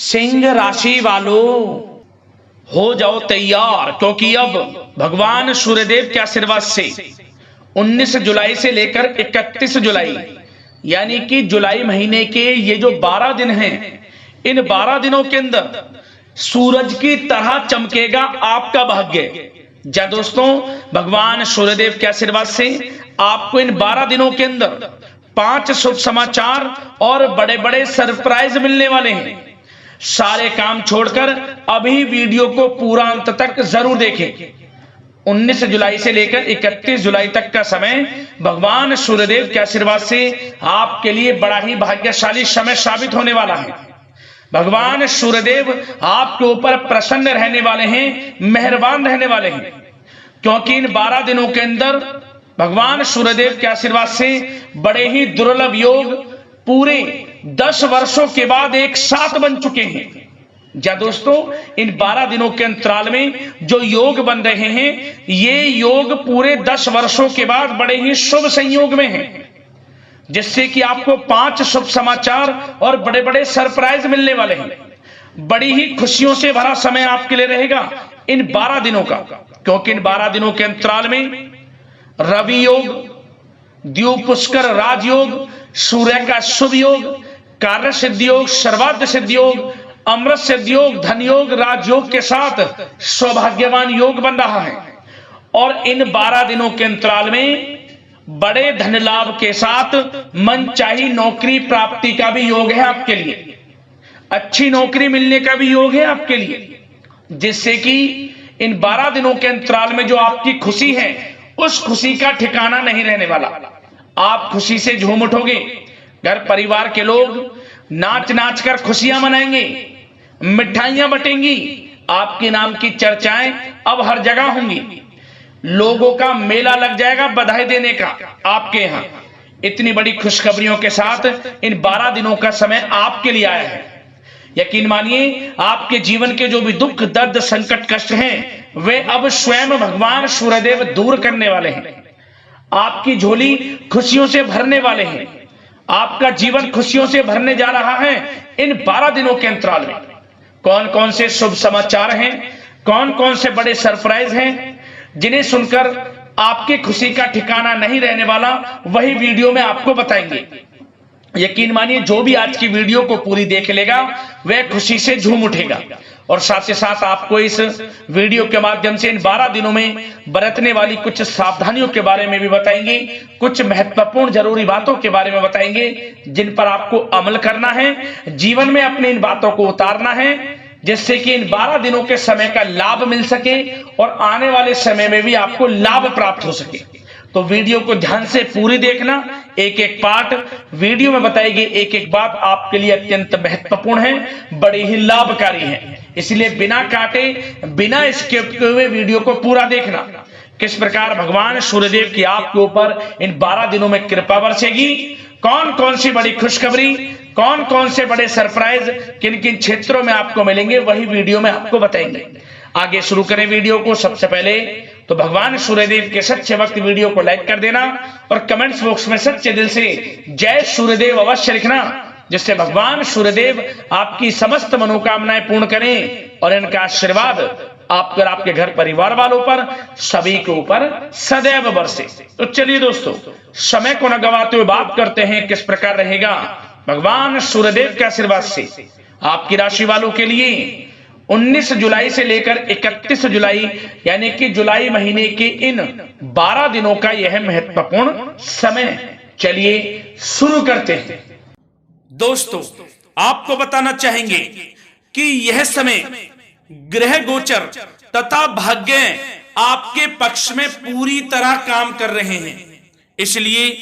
सिंह राशि वालों हो जाओ तैयार, क्योंकि अब भगवान सूर्यदेव के आशीर्वाद से 19 जुलाई से लेकर 31 जुलाई यानी कि जुलाई महीने के ये जो 12 दिन हैं, इन 12 दिनों के अंदर सूरज की तरह चमकेगा आपका भाग्य। जा दोस्तों, भगवान सूर्यदेव के आशीर्वाद से आपको इन 12 दिनों के अंदर 5 शुभ समाचार और बड़े बड़े सरप्राइज मिलने वाले हैं। सारे काम छोड़कर अभी वीडियो को पूरा अंत तक जरूर देखें। 19 जुलाई से लेकर 31 जुलाई तक का समय भगवान सूर्यदेव के आशीर्वाद से आपके लिए बड़ा ही भाग्यशाली समय साबित होने वाला है। भगवान सूर्यदेव आपके ऊपर प्रसन्न रहने वाले हैं, मेहरबान रहने वाले हैं, क्योंकि इन 12 दिनों के अंदर भगवान सूर्यदेव के आशीर्वाद से बड़े ही दुर्लभ योग पूरे 10 वर्षों के बाद एक साथ बन चुके हैं। जा दोस्तों, इन 12 दिनों के अंतराल में जो योग बन रहे हैं, ये योग पूरे 10 वर्षों के बाद बड़े ही शुभ संयोग में हैं, जिससे कि आपको 5 शुभ समाचार और बड़े बड़े सरप्राइज मिलने वाले हैं। बड़ी ही खुशियों से भरा समय आपके लिए रहेगा इन 12 दिनों का, क्योंकि इन 12 दिनों के अंतराल में रवि योग, द्वीप पुष्कर राजयोग, सूर्य का शुभ योग, कार्य सिद्धि योग, सर्वार्थ सिद्धि योग, अमृत सिद्धि योग, धन योग, राजयोग के साथ सौभाग्यवान योग बन रहा है। और इन 12 दिनों के अंतराल में बड़े धन लाभ के साथ मनचाही नौकरी प्राप्ति का भी योग है आपके लिए। अच्छी नौकरी मिलने का भी योग है आपके लिए, जिससे कि इन 12 दिनों के अंतराल में जो आपकी खुशी है, उस खुशी का ठिकाना नहीं रहने वाला। आप खुशी से झूम उठोगे, घर परिवार के लोग नाच नाच कर खुशियां मनाएंगे, मिठाइयां बटेंगी, आपके नाम की चर्चाएं अब हर जगह होंगी, लोगों का मेला लग जाएगा बधाई देने का आपके यहां। इतनी बड़ी खुशखबरियों के साथ इन 12 दिनों का समय आपके लिए आया है। यकीन मानिए, आपके जीवन के जो भी दुख दर्द संकट कष्ट हैं, वे अब स्वयं भगवान सूर्यदेव दूर करने वाले हैं। आपकी झोली खुशियों से भरने वाले हैं। आपका जीवन खुशियों से भरने जा रहा है इन 12 दिनों के अंतराल में। कौन कौन से शुभ समाचार हैं, कौन कौन से बड़े सरप्राइज हैं, जिन्हें सुनकर आपकी खुशी का ठिकाना नहीं रहने वाला, वही वीडियो में आपको बताएंगे। यकीन मानिए, जो भी आज की वीडियो को पूरी देख लेगा, वह खुशी से झूम उठेगा। और साथ ही साथ आपको इस वीडियो के माध्यम से इन 12 दिनों में बरतने वाली कुछ सावधानियों के बारे में भी बताएंगे, कुछ महत्वपूर्ण जरूरी बातों के बारे में बताएंगे, जिन पर आपको अमल करना है, जीवन में अपने इन बातों को उतारना है, जिससे कि इन 12 दिनों के समय का लाभ मिल सके और आने वाले समय में भी आपको लाभ प्राप्त हो सके। तो वीडियो को ध्यान से पूरी देखना, एक एक पार्ट वीडियो में बताएगी, एक एक बात आपके लिए अत्यंत महत्वपूर्ण है, बड़ी ही लाभकारी है। इसलिए बिना काटे, बिना स्किप किए हुए वीडियो को पूरा देखना। किस प्रकार भगवान सूर्यदेव की आपके ऊपर इन 12 दिनों में कृपा बरसेगी, कौन कौन सी बड़ी खुशखबरी, कौन कौन से बड़े सरप्राइज किन किन क्षेत्रों में आपको मिलेंगे, वही वीडियो में आपको बताएंगे। आगे शुरू करें वीडियो को। सबसे पहले तो भगवान सूर्यदेव के सच्चे भक्त वीडियो को लाइक कर देना और कमेंट्स बॉक्स में सच्चे दिल से जय सूर्यदेव अवश्य लिखना, जिससे भगवान सूर्यदेव आपकी समस्त मनोकामनाएं पूर्ण करें और इनका आशीर्वाद आप पर, आपके घर परिवार वालों पर, सभी के ऊपर सदैव बरसे। तो चलिए दोस्तों, समय को न गवाते हुए बात करते हैं किस प्रकार रहेगा भगवान सूर्यदेव के आशीर्वाद से आपकी राशि वालों के लिए 19 जुलाई से लेकर 31 जुलाई यानी कि जुलाई महीने के इन 12 दिनों का यह महत्वपूर्ण समय। चलिए शुरू करते हैं। दोस्तों, आपको बताना चाहेंगे कि यह समय ग्रह गोचर तथा भाग्य आपके पक्ष में पूरी तरह काम कर रहे हैं। इसलिए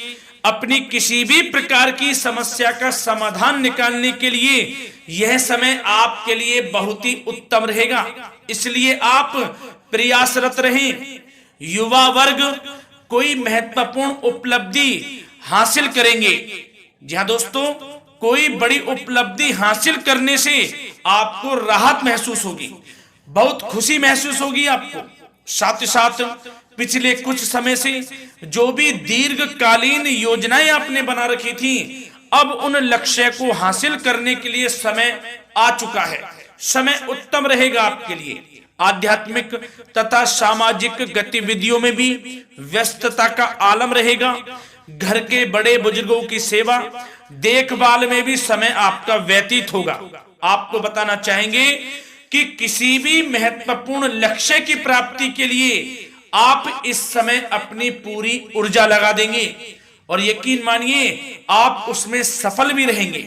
अपनी किसी भी प्रकार की समस्या का समाधान निकालने के लिए यह समय आपके लिए बहुत ही उत्तम रहेगा। इसलिए आप प्रयासरत रहें। युवा वर्ग कोई महत्वपूर्ण उपलब्धि हासिल करेंगे। जी हाँ दोस्तों, कोई बड़ी उपलब्धि हासिल करने से आपको राहत महसूस होगी, बहुत खुशी महसूस होगी आपको। साथ ही साथ पिछले कुछ समय से जो भी दीर्घकालीन योजनाएं आपने बना रखी थी, अब उन लक्ष्य को हासिल करने के लिए समय आ चुका है। समय उत्तम रहेगा आपके लिए। आध्यात्मिक तथा सामाजिक गतिविधियों में भी व्यस्तता का आलम रहेगा। घर के बड़े बुजुर्गों की सेवा देखभाल में भी समय आपका व्यतीत होगा। आपको बताना चाहेंगे कि किसी भी महत्वपूर्ण लक्ष्य की प्राप्ति के लिए आप इस समय अपनी पूरी ऊर्जा लगा देंगे और यकीन मानिए आप उसमें सफल भी रहेंगे।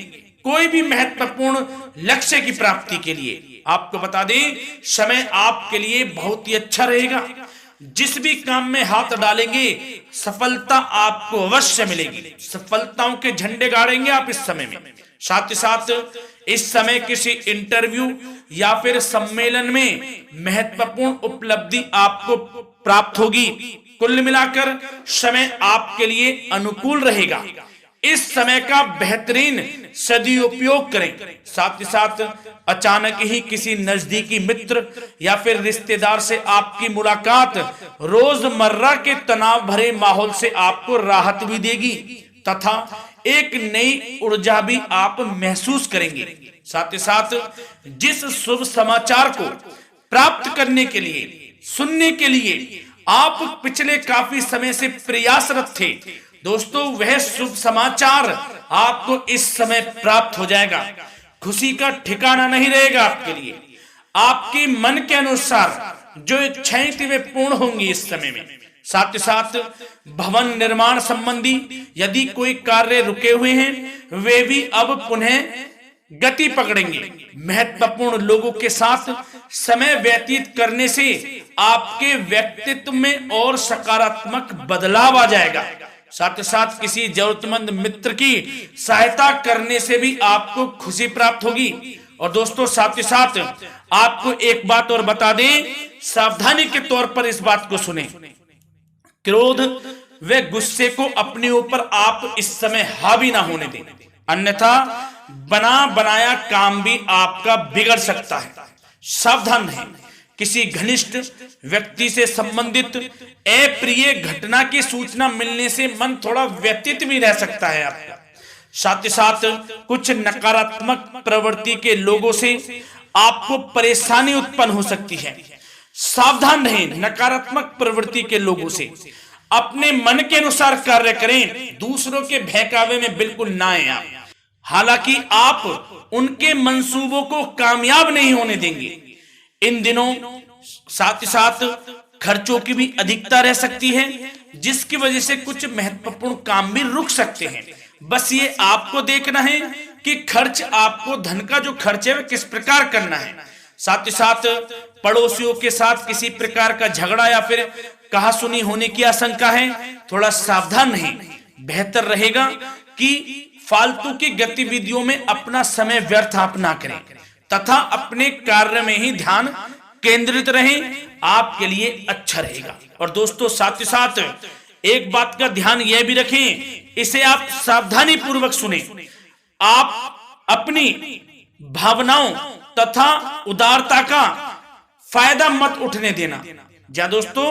कोई भी महत्वपूर्ण लक्ष्य की प्राप्ति के लिए आपको बता दें, समय आपके लिए बहुत ही अच्छा रहेगा। जिस भी काम में हाथ डालेंगे सफलता आपको अवश्य मिलेगी। सफलताओं के झंडे गाड़ेंगे आप इस समय में। साथ ही साथ इस समय किसी इंटरव्यू या फिर सम्मेलन में महत्वपूर्ण उपलब्धि आपको प्राप्त होगी। कुल मिलाकर समय आपके लिए अनुकूल रहेगा। इस समय का बेहतरीन सदुपयोग करें। साथ ही साथ अचानक ही किसी नजदीकी मित्र या फिर रिश्तेदार से आपकी मुलाकात रोजमर्रा के तनाव भरे माहौल से आपको राहत भी देगी तथा एक नई ऊर्जा भी आप महसूस करेंगे। साथ ही साथ जिस शुभ समाचार को प्राप्त करने के लिए, सुनने के लिए आप पिछले काफी समय से प्रयासरत थे दोस्तों, वह शुभ समाचार आपको इस समय प्राप्त हो जाएगा। खुशी का ठिकाना नहीं रहेगा आपके लिए। आपके मन के अनुसार जो इच्छाएं थी वे पूर्ण होंगी इस समय में। साथ ही साथ भवन निर्माण संबंधी यदि कोई कार्य रुके हुए हैं वे भी अब पुनः गति पकड़ेंगे। महत्वपूर्ण लोगों के साथ समय व्यतीत करने से आपके व्यक्तित्व में और सकारात्मक बदलाव आ जाएगा। साथ ही साथ किसी जरूरतमंद मित्र की सहायता करने से भी आपको खुशी प्राप्त होगी। और दोस्तों साथ ही साथ आपको एक बात और बता दें, सावधानी के तौर पर इस बात को सुने। क्रोध व गुस्से को अपने ऊपर आप इस समय हावी ना होने दें, अन्यथा बना बनाया काम भी आपका बिगड़ सकता है। सावधान रहें। किसी घनिष्ठ व्यक्ति से संबंधित अप्रिय घटना की सूचना मिलने से मन थोड़ा व्यतीत भी रह सकता है आपका। साथ ही साथ कुछ नकारात्मक प्रवृत्ति के लोगों से आपको परेशानी उत्पन्न हो सकती है। सावधान रहें नकारात्मक प्रवृत्ति के लोगों से। अपने मन के अनुसार कार्य करें, दूसरों के बहकावे में बिल्कुल ना आए आप। हालांकि आप उनके मंसूबों को कामयाब नहीं होने देंगे। इन दिनों साथ ही साथ खर्चों की भी अधिकता रह सकती है, जिसकी वजह से कुछ महत्वपूर्ण काम भी रुक सकते हैं। बस ये आपको देखना है कि खर्च, आपको धन का जो खर्च है वह किस प्रकार करना है। साथ ही साथ पड़ोसियों के साथ किसी प्रकार का झगड़ा या फिर कहासुनी होने की आशंका है, थोड़ा सावधान रहें। बेहतर रहेगा कि फालतू की गतिविधियों में अपना समय व्यर्थ आप ना करें तथा अपने कार्य में ही ध्यान केंद्रित रहें, आपके लिए अच्छा रहेगा। और दोस्तों साथ ही साथ एक बात का ध्यान यह भी रखें, इसे आप सावधानी पूर्वक सुने। आप अपनी भावनाओं तथा उदारता का फायदा मत उठने देना। जा दोस्तों,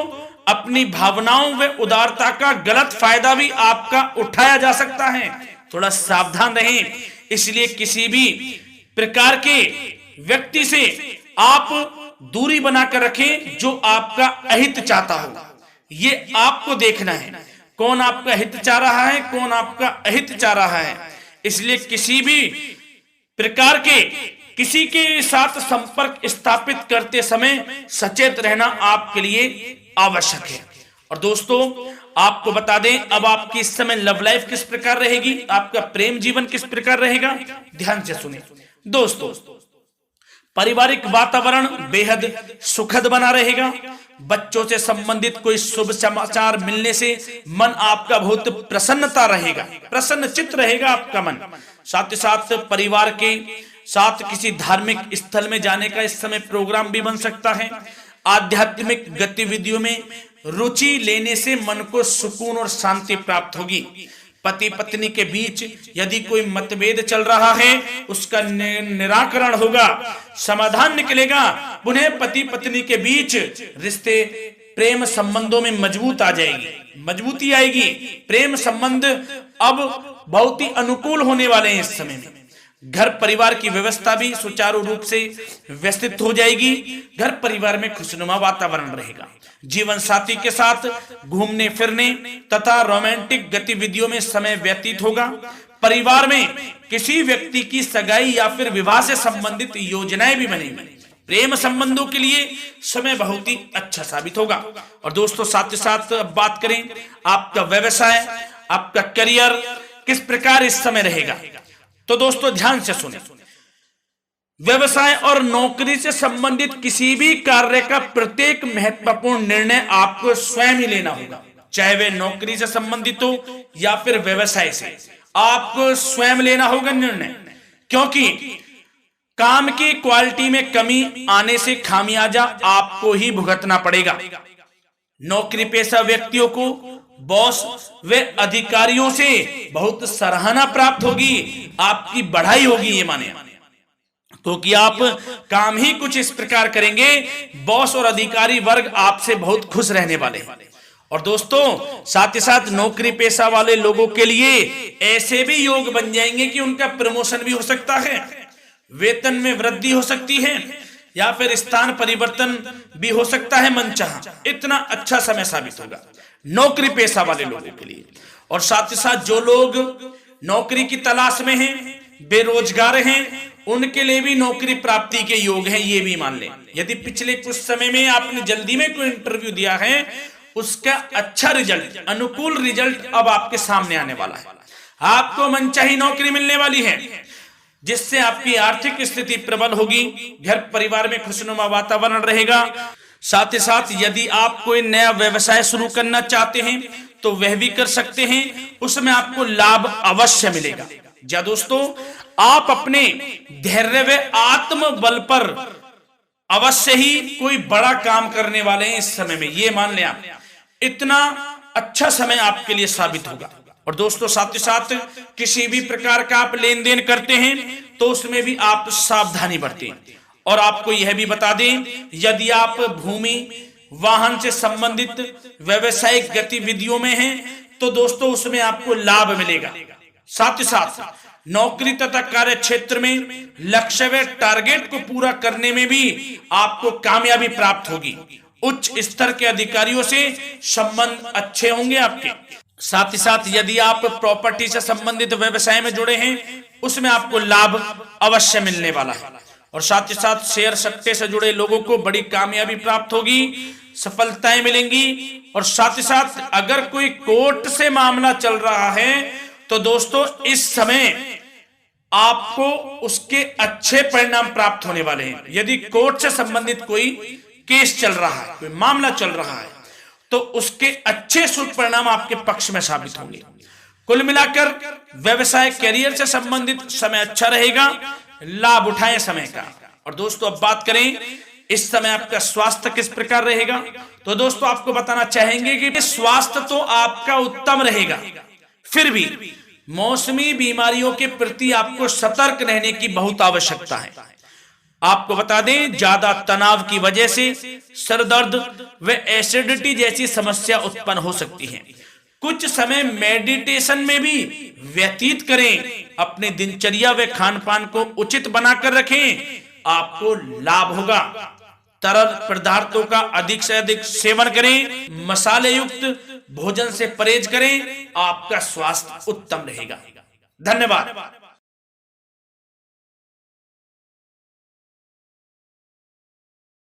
अपनी भावनाओं व उदारता का गलत फायदा भी आपका उठाया जा सकता है, थोड़ा सावधान रहें। इसलिए किसी भी प्रकार के व्यक्ति से आप दूरी बनाकर रखें जो आपका अहित चाहता हो। ये आपको देखना है, कौन आपका हित चाह रहा है, कौन आपका अहित चाह रहा है। इसलिए किसी भी प्रकार के किसी के साथ संपर्क स्थापित करते समय सचेत रहना आपके लिए आवश्यक है। और दोस्तों आपको बता दें, अब आपकी इस समय लव लाइफ किस प्रकार रहेगी, आपका प्रेम जीवन किस प्रकार रहेगा, ध्यान से सुने। दोस्तों पारिवारिक वातावरण बेहद सुखद बना रहेगा। बच्चों से संबंधित कोई शुभ समाचार मिलने से मन आपका बहुत प्रसन्नता रहेगा, प्रसन्न चित्त रहेगा आपका मन। साथ ही साथ परिवार के साथ किसी धार्मिक स्थल में जाने का इस समय प्रोग्राम भी बन सकता है। आध्यात्मिक गतिविधियों में रुचि लेने से मन को सुकून और शांति प्राप्त होगी। पति पत्नी के बीच यदि कोई मतभेद चल रहा है उसका निराकरण होगा, समाधान निकलेगा। पुनः पति पत्नी के बीच रिश्ते प्रेम संबंधों में मजबूत आ जाएगी, मजबूती आएगी। प्रेम संबंध अब बहुत ही अनुकूल होने वाले हैं इस समय में। घर परिवार की व्यवस्था भी सुचारू रूप से व्यवस्थित हो जाएगी। घर परिवार में खुशनुमा वातावरण रहेगा। जीवन साथी के साथ घूमने फिरने तथा रोमांटिक गतिविधियों में समय व्यतीत होगा। परिवार में किसी व्यक्ति की सगाई या फिर विवाह से संबंधित योजनाएं भी बनेंगी। प्रेम संबंधों के लिए समय बहुत ही अच्छा साबित होगा। और दोस्तों साथ ही साथ अब बात करें आपका व्यवसाय, आपका करियर किस प्रकार इस समय रहेगा, तो दोस्तों ध्यान से सुने। व्यवसाय और नौकरी से संबंधित किसी भी कार्य का प्रत्येक महत्वपूर्ण निर्णय आपको स्वयं ही लेना होगा, चाहे वे नौकरी से संबंधित हो या फिर व्यवसाय से। आपको स्वयं लेना होगा निर्णय, क्योंकि काम की क्वालिटी में कमी आने से खामियाजा आपको ही भुगतना पड़ेगा। नौकरी पेशा व्यक्तियों को बॉस व अधिकारियों से बहुत सराहना प्राप्त होगी, आपकी बढ़ाई होगी, ये माने, क्योंकि आप काम ही कुछ इस प्रकार करेंगे, बॉस और अधिकारी वर्ग आपसे बहुत खुश रहने वाले हैं। और दोस्तों साथ ही साथ नौकरी पेशा वाले लोगों के लिए ऐसे भी योग बन जाएंगे कि उनका प्रमोशन भी हो सकता है, वेतन में वृद्धि हो सकती है, या फिर स्थान परिवर्तन भी हो सकता है मनचाहा। इतना अच्छा समय साबित होगा नौकरी पेशा वाले लोगों के लिए। और साथ ही साथ जो लोग नौकरी की तलाश में हैं, बेरोजगार हैं, उनके लिए भी नौकरी प्राप्ति के योग हैं, ये भी मान लें। यदि पिछले कुछ समय में आपने जल्दी में कोई इंटरव्यू दिया है, उसका अच्छा रिजल्ट, अनुकूल रिजल्ट अब आपके सामने आने वाला है। आपको मनचाही नौकरी मिलने वाली है, जिससे आपकी आर्थिक स्थिति प्रबल होगी। घर परिवार में खुशनुमा वातावरण रहेगा। साथ ही साथ यदि आप कोई नया व्यवसाय शुरू करना चाहते हैं तो वह भी कर सकते हैं, उसमें आपको लाभ अवश्य मिलेगा। जा दोस्तों, आप अपने धैर्य व आत्मबल पर अवश्य ही कोई बड़ा काम करने वाले हैं इस समय में, ये मान लें आप। इतना अच्छा समय आपके लिए साबित होगा। और दोस्तों साथ ही साथ किसी भी प्रकार का आप लेन देन करते हैं तो उसमें भी आप सावधानी बरतें। और आपको यह भी बता दें, यदि आप भूमि वाहन से संबंधित व्यावसायिक गतिविधियों में हैं तो दोस्तों उसमें आपको लाभ मिलेगा। साथ ही साथ नौकरी तथा कार्य क्षेत्र में लक्ष्य व टारगेट को पूरा करने में भी आपको कामयाबी प्राप्त होगी। उच्च स्तर के अधिकारियों से संबंध अच्छे होंगे आपके। साथ ही साथ यदि आप प्रॉपर्टी से संबंधित व्यवसाय में जुड़े हैं, उसमें आपको लाभ अवश्य मिलने वाला है। और साथ ही साथ शेयर सट्टे से जुड़े लोगों को बड़ी कामयाबी प्राप्त होगी, सफलताएं मिलेंगी। और साथ ही साथ अगर कोई कोर्ट से मामला चल रहा है तो दोस्तों इस समय आपको उसके अच्छे परिणाम प्राप्त होने वाले हैं। यदि कोर्ट से संबंधित कोई केस चल रहा है, कोई मामला चल रहा है, तो उसके अच्छे शुभ परिणाम आपके पक्ष में साबित होंगे। कुल मिलाकर व्यवसाय करियर से संबंधित समय अच्छा रहेगा, लाभ उठाएं समय का। और दोस्तों अब बात करें इस समय आपका स्वास्थ्य किस प्रकार रहेगा, तो दोस्तों आपको बताना चाहेंगे कि स्वास्थ्य तो आपका उत्तम रहेगा, फिर भी मौसमी बीमारियों के प्रति आपको सतर्क रहने की बहुत आवश्यकता है। आपको बता दें, ज्यादा तनाव की वजह से सर दर्द व एसिडिटी जैसी समस्या उत्पन्न हो सकती है। कुछ समय मेडिटेशन में भी व्यतीत करें, अपने दिनचर्या व खान पान को उचित बनाकर रखें, आपको लाभ होगा। तरल पदार्थों का अधिक से अधिक सेवन करें, मसाले युक्त भोजन से परहेज करें, आपका स्वास्थ्य उत्तम रहेगा। धन्यवाद।